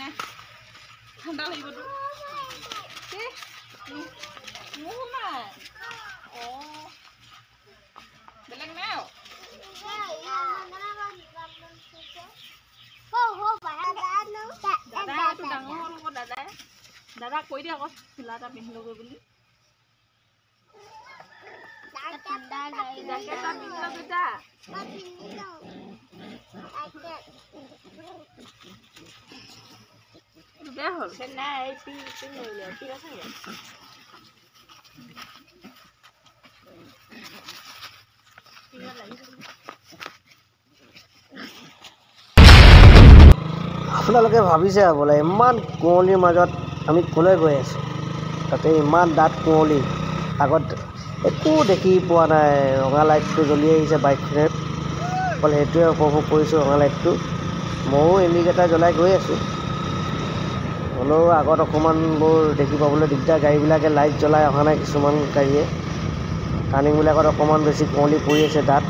না ঠান্ডা লাগিব তো না ও বেলেগ নাই দাদা কৈ দিয়া আকৌ চোলা এটা পিন্ধি ল'গৈ বুলি বেয়া হ'ল নাই আপোনালোকে ভাবিছে বোলে ইমান কুঁৱলীৰ মাজত আমি ক'লৈ গৈ আছোঁ তাতে ইমান ডাঠ কুঁৱলী আগত একো দেখি পোৱা নাই ৰঙা লাইটটো জ্বলি আহিছে বাইকখনত অকল সেইটোৱে উপভোগ কৰিছোঁ ৰঙা লাইটটো ময়ো ইণ্ডিকেটাৰ জ্বলাই গৈ আছোঁ হ'লেও আগত অকণমানবোৰ দেখি পাবলৈ দিগদাৰ গাড়ীবিলাকে লাইট জ্বলাই অহা নাই কিছুমান গাড়ীয়ে টাৰ্ণিংবিলাকত অকণমান বেছি কুঁৱলী পৰি আছে ডাঠ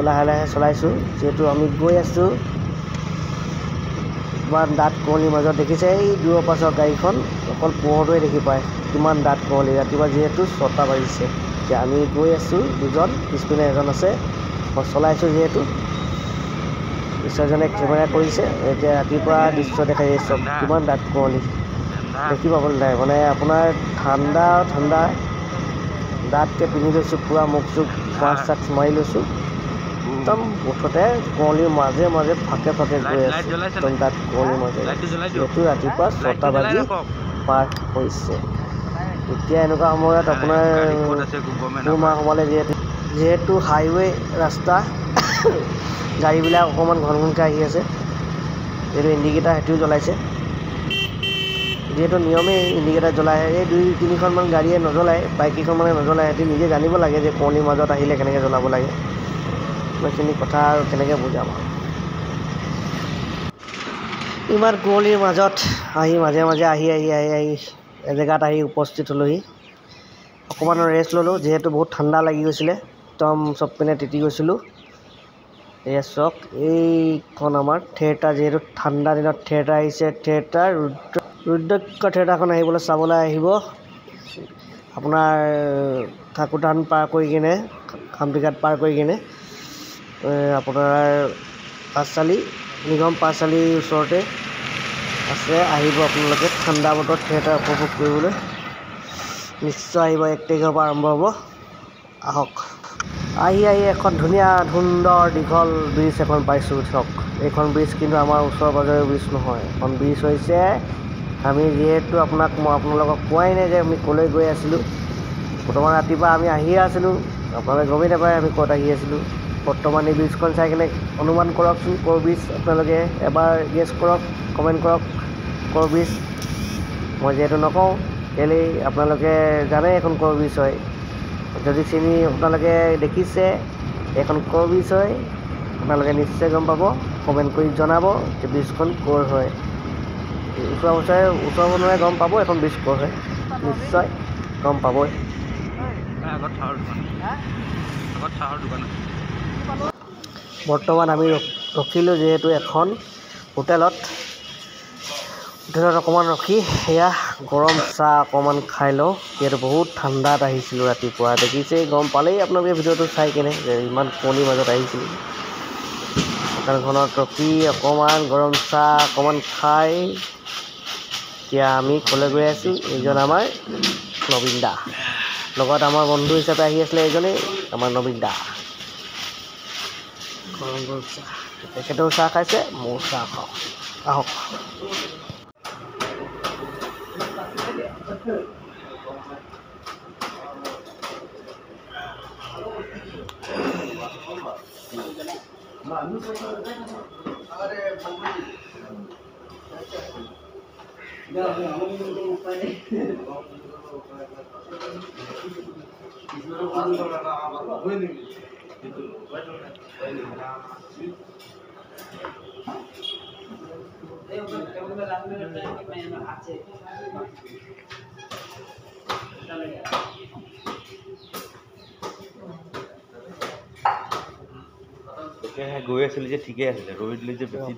লাহে লাহে চলাইছোঁ যিহেতু আমি গৈ আছোঁ ইমান ডাঠ কুঁৱলীৰ মাজত দেখিছে এই দূৰৰ পাছৰ গাড়ীখন অকল পোহৰটোৱে দেখি পায় কিমান ডাঠ কুঁৱলী ৰাতিপুৱা যিহেতু 6টা বাজিছে এতিয়া আমি গৈ আছোঁ দুজন পিছপিনে এজন আছে মই চলাইছোঁ যিহেতু ঈশ্বৰজনে কেমেৰা কৰিছে এতিয়া ৰাতিপুৱা দৃশ্য দেখাই চব কিমান ডাঠ কুঁৱলী দেখি পাবলৈ নাই মানে আপোনাৰ ঠাণ্ডা ডাঠকৈ পিন্ধি লৈছোঁ পূৰা মুখ চুখ মাস্ক মাৰি লৈছোঁ একদম মুঠতে কুঁৱলীৰ মাজে মাজে ফাকে ফাকে গৈ আছে একদম ডাঠ কুঁৱলীৰ মাজে যিহেতু ৰাতিপুৱা 6টা বাজি পাৰ হৈছে এতিয়া এনেকুৱা সময়ত আপোনাৰ পুহমাহ সোমালে যিহেতু হাইৱে ৰাস্তা গাড়ীবিলাক অকণমান ঘন ঘনকৈ আহি আছে এইটো ইণ্ডিকেটাৰ সেইটোও জ্বলাইছে যিহেতু নিয়মেই ইণ্ডিকেটাৰ জ্বলাই এই 2-3খনমান গাড়ীয়ে নজ্বলায় বাইককেইখনমানে নজ্বলায় সিহঁতি নিজে জানিব লাগে যে কুঁৱলীৰ মাজত আহিলে কেনেকৈ জ্বলাব লাগে এইখিনি কথা আৰু কেনেকৈ বুজাম ইমান কুঁৱলীৰ মাজত আহি মাজে মাজে আহি এজেগাত আহি উপস্থিত হ'লোহি অকণমান ৰেষ্ট ল'লোঁ যিহেতু বহুত ঠাণ্ডা লাগি গৈছিলে একদম চব পিনে তিতি গৈছিলোঁ এয়া চাওক এইখন আমাৰ থিয়েটাৰ যিহেতু ঠাণ্ডা দিনত থিয়েটাৰ আহিছে থিয়েটাৰ ৰুদ্ৰাক্ষ থিয়েটাৰখন আহিবলৈ চাবলৈ আহিব আপোনাৰ ঠাকুৰধান পাৰ কৰি কিনে খামটিঘাট পাৰ কৰি কিনে আপোনাৰ পাঁচচালি নিগম পাঁচচালিৰ ওচৰতে আছে আহিব আপোনালোকে ঠাণ্ডা বতৰত থিয়েটাৰ উপভোগ কৰিবলৈ নিশ্চয় আহিব 1 তাৰিখৰ পৰা আৰম্ভ হ'ব আহক আহি এখন ধুনীয়া সুন্দৰ দীঘল ব্ৰিজ এখন পাইছোঁ চাওক এইখন ব্ৰিজ কিন্তু আমাৰ ওচৰ পাজৰৰ ব্ৰিজ নহয় এখন ব্ৰিজ হৈছে আমি যিহেতু মই আপোনালোকক কোৱাই নাই যে আমি ক'লৈ গৈ আছিলোঁ বৰ্তমান ৰাতিপুৱা আমি আহিয়ে আছিলোঁ আপোনালোকে গমেই নাপায় আমি ক'ত আহি আছিলোঁ বৰ্তমান এই ব্ৰিজখন চাই কিনে অনুমান কৰকচোন ক'ৰ ব্ৰিজ আপোনালোকে এবাৰ গেছ কৰক কমেণ্ট কৰক ক'ৰ ব্ৰিজ মই যিহেতু নকওঁ কেলেই আপোনালোকে জানে এখন ক'ৰ ব্ৰিজ হয় যদি চিনি আপোনালোকে দেখিছে এখন ক'ৰ ব্ৰিজ হয় আপোনালোকে নিশ্চয় গম পাব কমেণ্ট কৰি জনাব যে ব্ৰিজখন ক'ৰ হয় ওচৰ মানুহে গম পাব এখন ব্ৰিজ ক'ৰ হয় নিশ্চয় গম পাবই বৰ্তমান আমি ৰখিলোঁ যিহেতু এখন হোটেলত অকণমান ৰখি সেয়া গৰম চাহ অকণমান খাই লওঁ যিহেতু বহুত ঠাণ্ডাত আহিছিলোঁ ৰাতিপুৱা দেখিছে গম পালেই আপোনালোকে ভিডিঅ'টো চাই কেনে যে ইমান কুঁৱলীৰ মাজত আহিছিলোঁ দোকানখনত ৰখি অকণমান গৰম চাহ অকণমান খাই এতিয়া আমি ক'লৈ গৈ আছোঁ এইজন আমাৰ নবীন দা লগত আমাৰ বন্ধু হিচাপে আহি আছিলে এইজনেই আমাৰ নবীন দা গৰম চাহ তেখেতেও চাহ খাইছে ময়ো চাহ খাওঁ আহক গৈ আছিলে যে ঠিকে আছিলে ৰৈ দিলে যে বেছি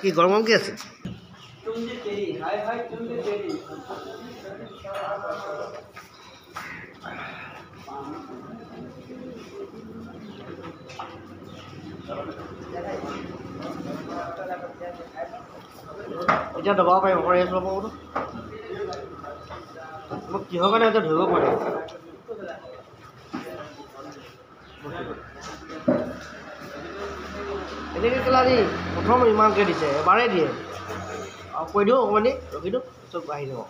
কি গৰম কি আছে এতিয়া দবাব পাৰিব ৰেষ্ট ল'ব মোক কিহৰ কাৰণে এতিয়া ধৰিব পাৰে এনেকৈ কেলা আজি প্ৰথম ইমানকৈ দিছে এবাৰেই দিয়ে আৰু কৈ দিওঁ অকণমানি ৰখি দিওঁ চব আহি যাব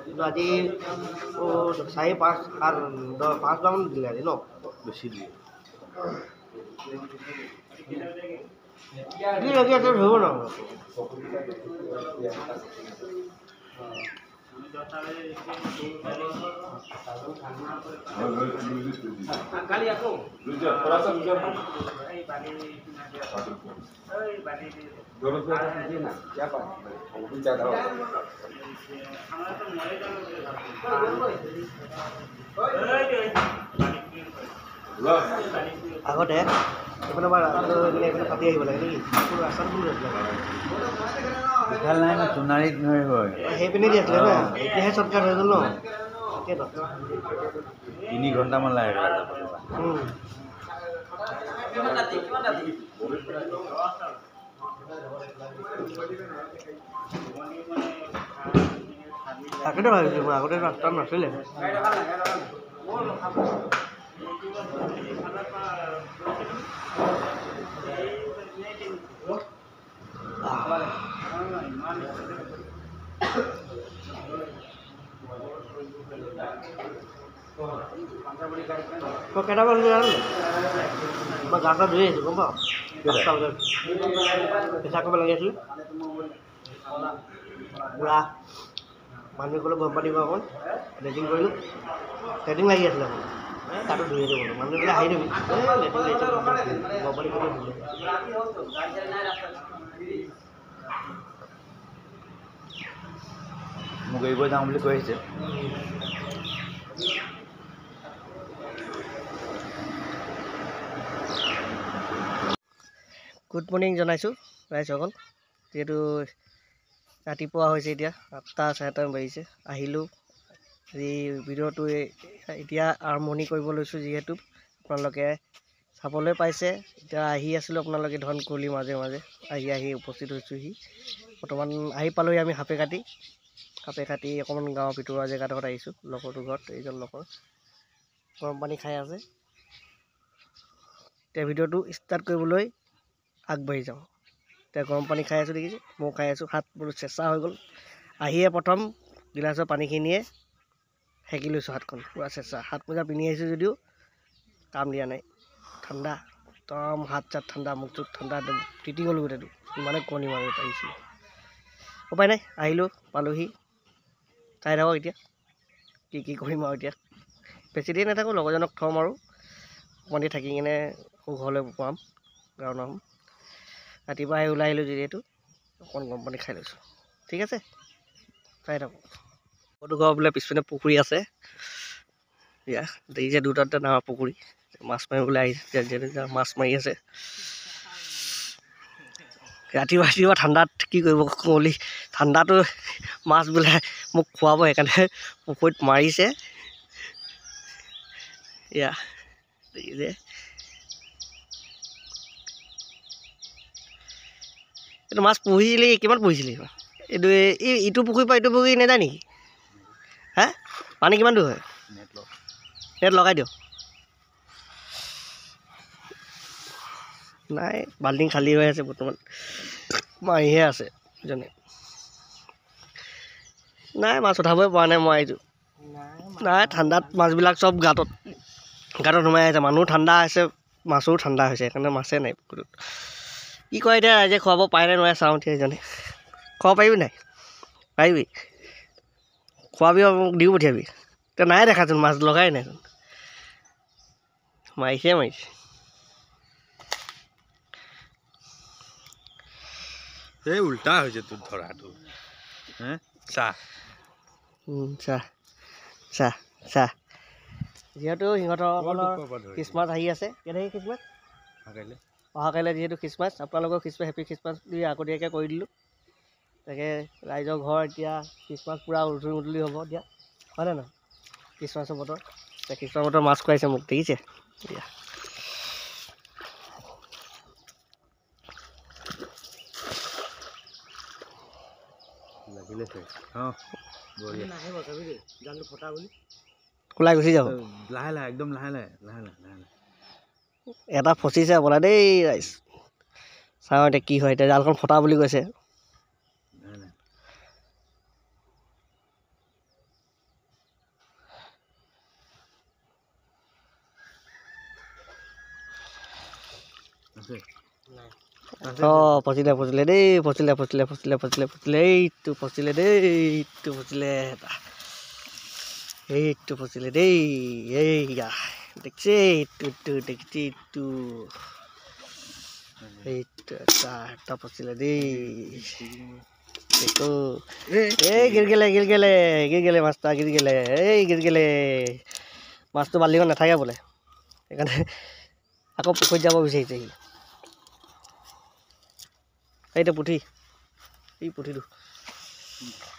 কিন্তু আজি 4, 5, 7, 10, 5বাৰমান দিলে আজি ন বেছি দিয়ে কি লাগি আছে ধৰিব ন কালি আকৌ আগতে এইফালে কাটি আহিব লাগে নেকি ৰাস্তাত কোন ভাল নাই না সোণাৰীত নোৱাৰিব সেইপিনে দি আছিলে ন এতিয়াহে চৰ্টকাট হৈ গ'ল ন তাকেতো 3 ঘণ্টামান লাগে তাকেতো ভাবিছোঁ মই আগতে ৰাস্তাত নাছিলে মই কেইটা বজাত জানো মই গা চা ধুই আহিছোঁ গম পাওঁ 10টা বজাত পেচা কৰিব লাগি আছিলে পুৰা মানুহে ক'লে গৰম পানী অকণ লেট্ৰিন কৰিলোঁ লেট্ৰিন লাগি আছিলে অকণ গাটো ধুই আহিছোঁ বোলো মানুহে বোলে আহি দিবি গৰম পানী কৰি ধুলে মোক এৰিব যাওঁ বুলি কৈ আহিছে গুড মৰ্ণিং জনাইছোঁ ৰাইজসকল যিহেতু ৰাতিপুৱা হৈছে এতিয়া 8টা 9:30 বাজিছে আহিলোঁ আজি ভিডিঅ'টো এতিয়া আৰম্ভণি কৰিব লৈছোঁ যিহেতু আপোনালোকে চাবলৈ পাইছে এতিয়া আহি আছিলোঁ আপোনালোকে ধন কুঁৱলীৰ মাজে মাজে আহি উপস্থিত হৈছোঁহি বৰ্তমান আহি পালোঁহি আমি সাপে কাটি অকণমান গাঁৱৰ ভিতৰুৱা জেগাডোখৰত আহিছোঁ লগৰটোৰ ঘৰত এইজন লগৰ গৰম পানী খাই আছে এতিয়া ভিডিঅ'টো ষ্টাৰ্ট কৰিবলৈ আগবাঢ়ি যাওঁ এতিয়া গৰম পানী খাই আছোঁ দেখিছে মই খাই আছোঁ হাত বোৰ চেঁচা হৈ গ'ল আহিয়ে প্ৰথম গিলাচৰ পানীখিনিয়ে সেকি লৈছোঁ হাতখন পূৰা চেঁচা হাত মোজা পিন্ধি আহিছোঁ যদিও কাম দিয়া নাই ঠাণ্ডা একদম হাত চাত ঠাণ্ডা মুখ চুখ ঠাণ্ডা একদম তিতি গ'লোঁ গোটেইটো ইমানে কণী মাৰি পাৰিছিলোঁ উপায় নাই আহিলোঁ পালোঁহি চাই থাকক এতিয়া কি কৰিম আৰু এতিয়া বেছি দেৰি নাথাকোঁ লগৰজনক থ'ম আৰু অকণমান দেৰি থাকি কিনে ঘৰলৈ পাম গাঁৱৰ নাম ৰাতিপুৱা আহি ওলাই আহিলোঁ যিহেতু অকণ গৰম পানী খাই লৈছোঁ ঠিক আছে চাই থাকক ফটো ঘৰ বোলে পিছপিনে পুখুৰী আছে এয়া দেখিছে দুটা ডাঙৰ পুখুৰী মাছ মাৰিবলৈ আহিছে মাছ মাৰি আছে ৰাতিপুৱা ঠাণ্ডাত কি কৰিব কুঁৱলী ঠাণ্ডাটো মাছ বোলে মোক খুৱাব সেইকাৰণে পুখুৰীত মাৰিছে এয়া দেখিছে এইটো মাছ পুহিছিলি কিমান পুহিছিলি এইটো ইটো পুখুৰীৰ পৰা ইটো পুখুৰী নাযায় নেকি হা পানী কিমান দূৰ হয় নেট লগাই দিয়ক নাই বাল্টিং খালী হৈ আছে বৰ্তমান মাৰিহে আছে ইজনে নাই মাছ উঠাবই পৰা নাই মই আহিছোঁ নাই ঠাণ্ডাত মাছবিলাক চব গাঁতত সোমাই আছে মানুহ ঠাণ্ডা আছে মাছো ঠাণ্ডা হৈছে সেইকাৰণে মাছে নাই পুখুৰীত কি কয় এতিয়া ৰাইজে খুৱাব পাৰে নোৱাৰে চাওঁ এতিয়া ইজনে খুৱাব পাৰিবি নাই পাৰিবি খোৱাবি আৰু মোক দিও পঠিয়াবি এতিয়া নাই দেখাচোন মাছ লগাই নাইচোন মাৰিছে এই উল্টা হৈছে তোৰ ধৰাটো চাহ যিহেতু সিহঁতৰ খ্ৰীষ্টমাছ আহি আছে কেনেকৈ খ্ৰীষ্টমাছ অহাকাইলৈ যিহেতু খ্ৰীষ্টমাছ, আপোনালোকৰ খ্ৰীষ্টমাছ হেপী খ্ৰীষ্টমাছ বুলি আগতীয়াকৈ কৰি দিলোঁ। তাকে ৰাইজৰ ঘৰ এতিয়া খ্ৰীষ্টমাছ পূৰা উধুলি মুধুলি হ'ব এতিয়া, হয়নে নহয়? খ্ৰীষ্টমাছৰ বতৰ, এতিয়া খ্ৰীষ্টমাছ বতৰ মাছ খুৱাইছে মোক, দেখিছে এতিয়া। ওলাই গুচি যাব লাহে লাহে একদম লাহে লাহে লাহে লাহে লাহে লাহে। এটা ফচিছে আপোনাৰ দেই ৰাইজ। চাওঁ এতিয়া কি হয়, এতিয়া জালখন ফটা বুলি কৈছে। লাহে লাহে। অঁ ফচিলে দেই, ফচিলে এইটো ফচিলে দেই, এইটো ফচিলে এটা, এইটো ফচিলে দেই, এইয়া দেখিছে এইটো দেখিছে এইটো এটা ফচিলে দেই। দেখো এই গিৰ মাছটা গিৰ মাছটো বালিখন নাথাকে বোলে, সেইকাৰণে আকৌ পুখুৰীত যাব বিচাৰিছে সি। এইটো পুঠি, এই পুঠিটো,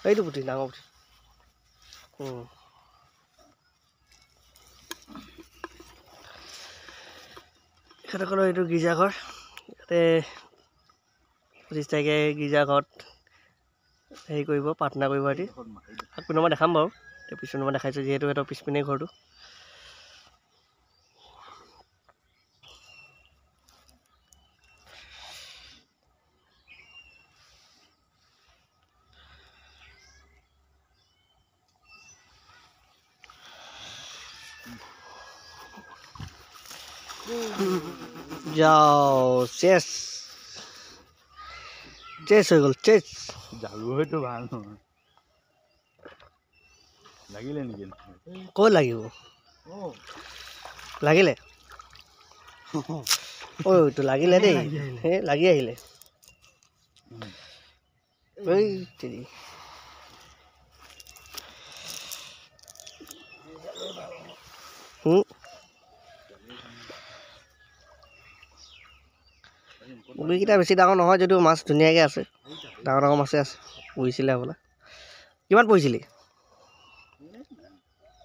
এইটো পুঠি ডাঙৰ পুঠি। তেখেতসকলৰ এইটো গীৰ্জাঘৰ, ইয়াতে 25 তাৰিখে গীৰ্জাঘৰত হেৰি কৰিব, প্ৰাৰ্থনা কৰিব। ৰাতি আগপিনৰ মই দেখাম বাৰু, এতিয়া পিছপিনৰ মই দেখাইছোঁ যিহেতু সিহঁতৰ পিছপিনে ঘৰটো। যাও চেছ হৈ গ'ল, চেছ। জালু হয়তো ভাল নহয়, লাগিলে নেকি? ক'ত লাগিব? লাগিলে অ'টো লাগিলে দেই, সেই লাগি আহিলে। এই তেৰি মুৰ্গীকেইটা বেছি ডাঙৰ নহয় যদিও মাছ ধুনীয়াকৈ আছে, ডাঙৰ ডাঙৰ মাছে আছে। পৰিছিলে হ'বলা, কিমান পৰিছিলি?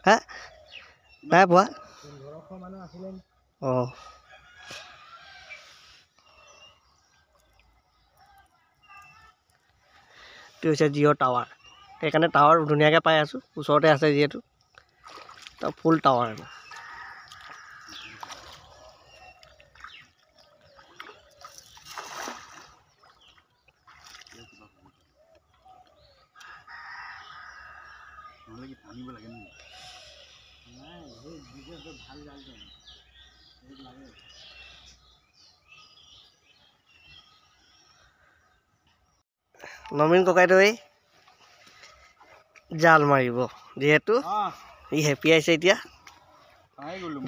হা নাই পোৱা? অঁ এইটো হৈছে জিঅ' টাৱাৰ, সেইকাৰণে টাৱাৰ ধুনীয়াকৈ পাই আছোঁ, ওচৰতে আছে যিহেতু ফুল টাৱাৰ। নবীন ককাইদেৱে জাল মাৰিব, যিহেতু ই হেঁপিয়াইছে এতিয়া।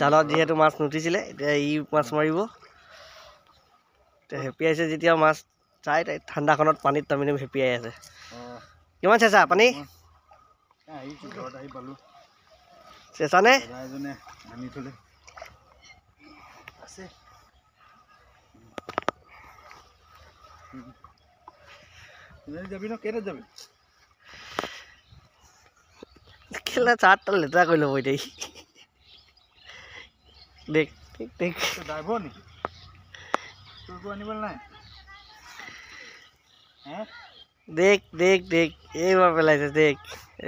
জালত যিহেতু মাছ নুঠিছিলে, এতিয়া ই মাছ মাৰিব। এতিয়া হেঁপিয়াইছে যেতিয়া মাছ চাই, ঠাণ্ডাখনত পানীত তাৰমানে হেঁপিয়াই আছে। কিমান চেঁচা পানী? চেঁচা নে? যাবি ন, কেইটাত যাবি? কেলা চাৰ্টটা লেতেৰা কৰি ল'ব এতিয়া। দেখ ড্ৰাইভৰ নেকি? তোৰটো আনিবলৈ নাই? দেখ এইবাৰ পেলাইছে, দেখ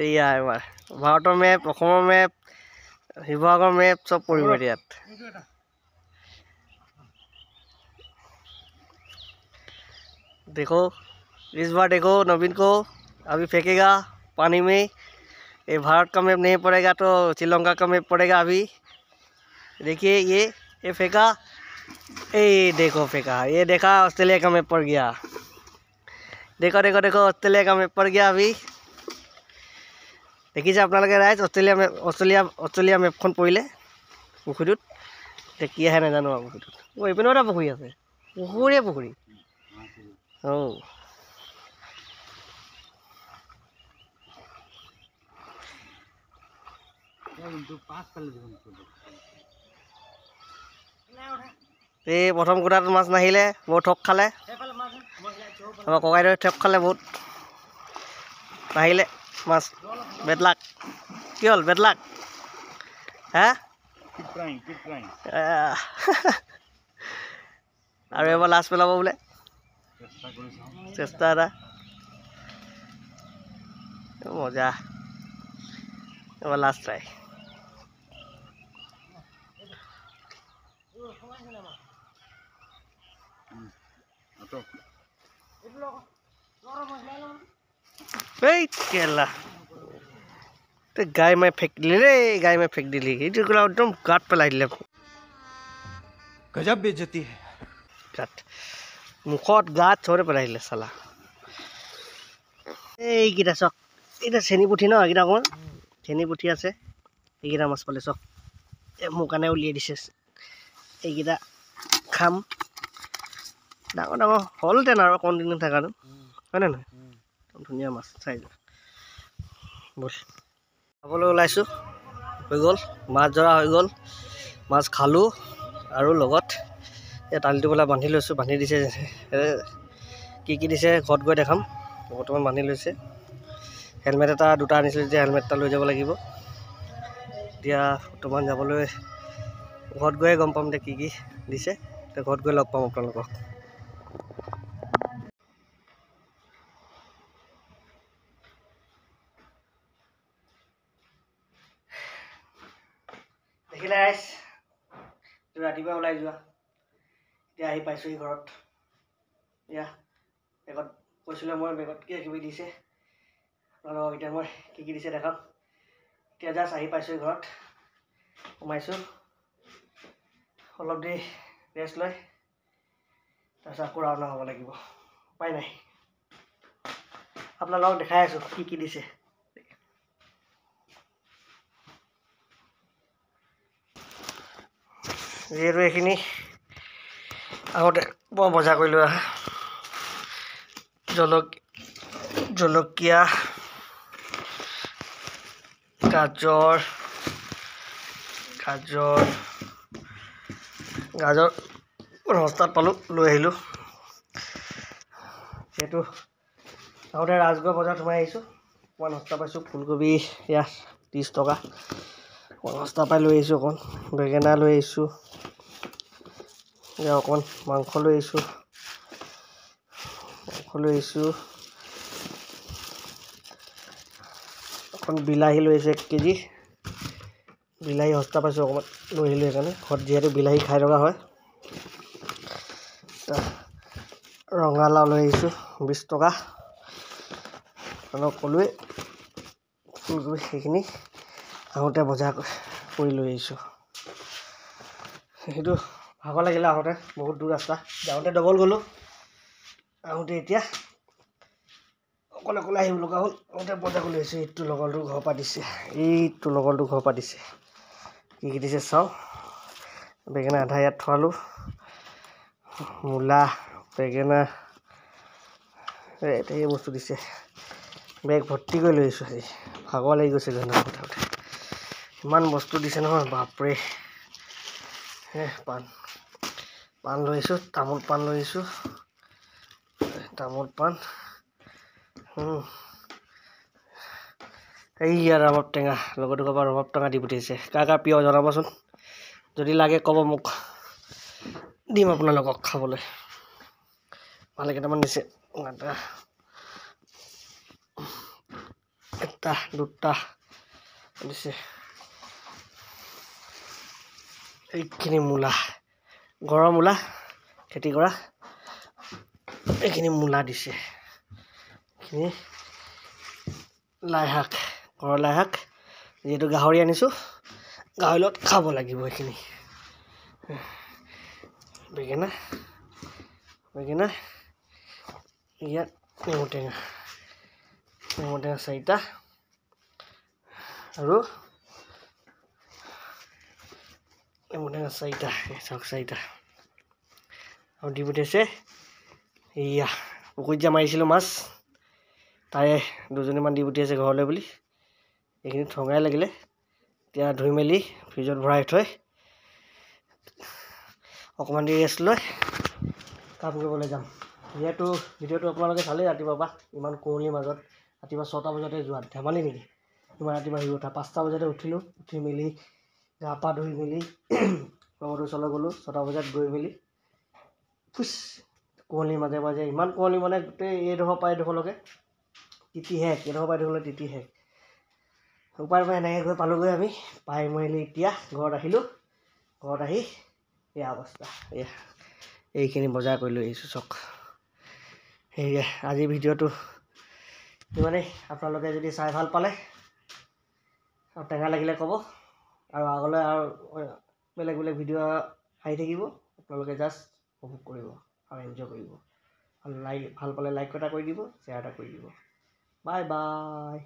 এয়া এইবাৰ ভাৰতৰ মেপ, অসমৰ মেপ, শিৱসাগৰ মেপ চব পৰিব এতিয়া ইয়াত। देखो इस बार देखो नवीन को अभी फेंकेगा पानी में, ये भारत का मैप नहीं पड़ेगा तो श्रीलंका का मैप पड़ेगा। अभी देखिए ये फेंका, ये देखो फेंका, ये देखा ऑस्ट्रेलिया का मैप पड़ गया। देखो देखो देखो ऑस्ट्रेलिया का मैप पड़ गया। अभी देखिए আপোনালোকে ৰাইজ, অষ্ট্ৰেলিয়া মেপখন পৰিলে পুখুৰীটোত। এতিয়া কি আহে নাজানো আৰু পুখুৰীটোত। এইপিনেও এটা পুখুৰী আছে, পুখুৰী। অঁ এই প্ৰথম কোটাত মাছ নাহিলে বহুত ঠগ খালে আমাৰ ককাইদেৱে ঠগ খালে বহুত নাহিলে মাছ বেডলাক কি হ'ল বেডলাক হা আৰু এবাৰ লাজ পেলাব বোলে চেষ্টা এটা মজা এবাৰ লাজ ট্ৰাই এই কেলা গাই মাই ফেক দিলি ৰে গাই মাই ফেক দিলি এইটো একদম গাত পেলাই দিলে গজব বেজতি গাত মুখত গাত চৰে পেলাই দিলে চালা এইকেইটা চক এইকেইটা চেনি পুঠি ন এইকেইটা অকণমান চেনি পুঠি আছে এইকেইটা মাছ পালে চক মোৰ কাৰণে উলিয়াই দিছে এইকেইটা খাম ডাঙৰ ডাঙৰ হ'লহেঁতেন আৰু কণ্টিনিউ থকাটো হয়নে নহয় ধুনীয়া মাছ চাই যোৱা বল খাবলৈ ওলাইছোঁ হৈ গ'ল মাছ ধৰা হৈ গ'ল মাছ খালোঁ আৰু লগত এই তালিটো পেলাই বান্ধি লৈছোঁ বান্ধি দিছে কি দিছে ঘৰত গৈ দেখাম বৰ্তমান বান্ধি লৈছে হেলমেট এটা দুটা আনিছিলোঁ যেতিয়া হেলমেট এটা লৈ যাব লাগিব এতিয়া বৰ্তমান যাবলৈ ঘৰত গৈয়ে গম পাম এতিয়া কি দিছে এতিয়া ঘৰত গৈ লগ পাম আপোনালোকক দেখিলে ৰাইজ ৰাতিপুৱা ওলাই যোৱা এতিয়া আহি পাইছোঁহি ঘৰত এয়া বেগত কৈছিলোঁ মই বেগত কিবা দিছে আপোনালোকক এতিয়া মই কি দিছে দেখাম এতিয়া জাষ্ট আহি পাইছোঁহি ঘৰত সোমাইছোঁ অলপ দেৰি ৰেষ্ট লৈ তাৰপিছত আকৌ ৰাওনা হ'ব লাগিব উপায় নাই আপোনালোকক দেখাই আছোঁ কি দিছে যিহেতু এইখিনি আগতে মই বজাৰ কৰি লৈ অহা জলকীয়া গাজৰ সস্তাত পালোঁ লৈ আহিলোঁ যিহেতু আগতে ৰাজগড় বজাৰত সোমাই আহিছোঁ অকণমান সস্তা পাইছোঁ ফুলকবি এয়া 30 টকা অকণমান সস্তা পাই লৈ আহিছোঁ অকণ বেঙেনা লৈ আহিছোঁ এয়া অকণমান মাংস লৈ আহিছোঁ অকণ বিলাহী লৈ আহিছোঁ 1 কেজি বিলাহী সস্তা পাইছোঁ অকণমান লৈ আহিলোঁ সেইকাৰণে ঘৰত যিহেতু বিলাহী খাই থকা হয় ৰঙালাও লৈ আহিছোঁ 20 টকা আপোনালোকক ক'লোৱে ফুলকবি সেইখিনি আহোঁতে বজাৰ কৰি লৈ আহিছোঁ সেইটো ভাগৰ লাগিলে আহোঁতে বহুত দূৰ ৰাস্তা যাওঁতে ডবল গ'লোঁ আহোঁতে এতিয়া অকলে আহিব লগা হ'ল আহোঁতে বজাৰ কৰি লৈ আহিছোঁ এইটো লগৰটো ঘৰৰ পৰা দিছে কি দিছে চাওঁ বেঙেনা আধা ইয়াত থোৱালোঁ মূলা বেঙেনা এই বস্তু দিছে বেগ ভৰ্তি কৰি লৈ আহিছোঁ আজি ভাগৰ লাগি গৈছে কথা ইমান বস্তু দিছে নহয় বাপৰে পাণ লৈ আহিছোঁ তামোল পাণ লৈ আহিছোঁ এইয়া ৰবাব টেঙা লগতে ক'বা ৰবাব টেঙা দি পঠিয়াইছে কাৰ প্ৰিয় জনাবচোন যদি লাগে ক'ব মোক দিম আপোনালোকক খাবলৈ ভালে কেইটামান দিছে এটা দুটা দিছে এইখিনি মূলা ঘৰৰ মূলা খেতি কৰা এইখিনি মূলা দিছে এইখিনি লাই শাক ঘৰৰ লাই শাক যিহেতু গাহৰি আনিছোঁ গাহৰি লগত খাব লাগিব এইখিনি বেঙেনা ইয়াত নেমু টেঙা 4টা আৰু নেমু টেঙা 4টা চাওক 4টা আৰু দি পঠিয়াইছে এয়া পুখুৰীত যে মাৰিছিলোঁ মাছ তাৰে 2জনীমান দি পঠিয়াইছে ঘৰলৈ বুলি এইখিনি ঠগাই লাগিলে এতিয়া ধুই মেলি ফ্ৰিজত ভৰাই থৈ অকণমান দেৰি ৰেষ্ট লৈ কাম কৰিবলৈ যাম। যিহেতু ভিডিঅ'টো আপোনালোকে চালেই ৰাতিপুৱা পৰা ইমান কুঁৱলীৰ মাজত ৰাতিপুৱা 6টা বজাতে যোৱা ধেমালি নেকি? ইমান ৰাতিপুৱা শুই উঠা 5টা বজাতে উঠিলোঁ, উঠি মেলি গা পা ধুই মেলি লগৰ ওচৰলৈ গ'লোঁ। 6টা বজাত গৈ মেলি কুঁৱলীৰ মাজে মাজে ইমান কুঁৱলী মানে গোটেই এইডোখৰ পৰা এইডোখৰলৈকে তিতি শেষ, এইডোখৰ পৰা এইডোখৰলৈ তিতি শেষ। উপায় পাই এনেকৈ গৈ পালোঁগৈ আমি। পাই মেলি এতিয়া ঘৰত আহিলোঁ। ঘৰত আহি এয়া অৱস্থা, এয়া এইখিনি বজাৰ কৰি লৈ আহিছোঁ চাওক। সেয়ে আজিৰ ভিডিঅ'টো ইমানেই। আপোনালোকে যদি চাই ভাল পালে আৰু টেঙা লাগিলে ক'ব, আৰু আগলৈ আৰু বেলেগ বেলেগ ভিডিঅ' আহি থাকিব। আপোনালোকে জাষ্ট উপভোগ কৰিব আৰু এনজয় কৰিব। ভাল পালে লাইক এটা কৰি দিব, শ্বেয়াৰ এটা কৰি দিব। Bye bye.